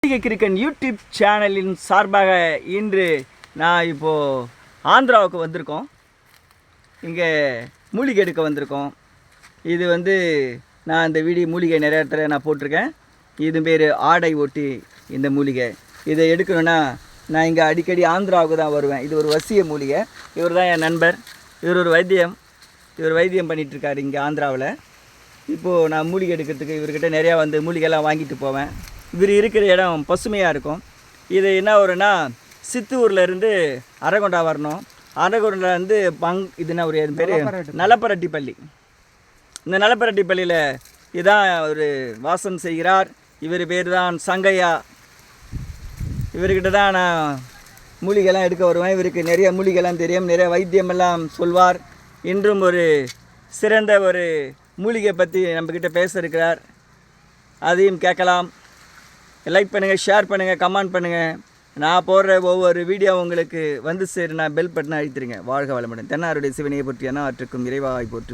கிரிக்கன் YouTube சேனலின் சார்பாக இன்று நான் இப்போது ஆந்திராவுக்கு வந்திருக்கோம். இங்கே மூலிகை எடுக்க வந்திருக்கோம். இது நான் இந்த மூலிகை நிறைய இடத்துல நான் போட்டிருக்கேன். இது பேர் ஆடை ஒட்டி இந்த மூலிகை. இதை எடுக்கணுன்னா நான் இங்கே அடிக்கடி ஆந்திராவுக்கு தான் வருவேன். இது ஒரு வசிய மூலிகை. இவர் தான் என் நண்பர். இவர் வைத்தியம் பண்ணிகிட்ருக்காரு இங்கே ஆந்திராவில். இப்போது நான் மூலிகை எடுக்கிறதுக்கு இவர்கிட்ட நிறையா மூலிகைலாம் வாங்கிட்டு போவேன். இவர் இருக்கிற இடம் பசுமையாக இருக்கும். இது என்ன வரும்னா சித்தூர்லேருந்து அரகொண்டா வரணும். அரகொண்டாலேருந்து இதுனா ஒரு பேர் நலப்பரட்டிப்பள்ளி. இந்த நலப்பரட்டிப்பள்ளியில் இதான் ஒரு வாசம் செய்கிறார். இவர் பேர் தான் சங்கையா. இவர்கிட்ட தான் நான் மூலிகைலாம் எடுக்க வருவேன். இவருக்கு நிறைய மூலிகைலாம் தெரியும், நிறைய வைத்தியமெல்லாம் சொல்வார். இன்றும் ஒரு சிறந்த ஒரு மூலிகை பற்றி நம்மக்கிட்ட பேச இருக்கிறார். அதையும் கேட்கலாம். லைக் பண்ணுங்கள், ஷேர் பண்ணுங்கள், கமெண்ட் பண்ணுங்கள். நான் போடுற ஒவ்வொரு வீடியோ உங்களுக்கு சேருனா பெல் பட்டனை அழுத்திடுங்க. வாழ்க வளமுடன். தென்னாருடைய சிவனையை போற்றி அனைவருக்கும் இறைவாய் போற்றி.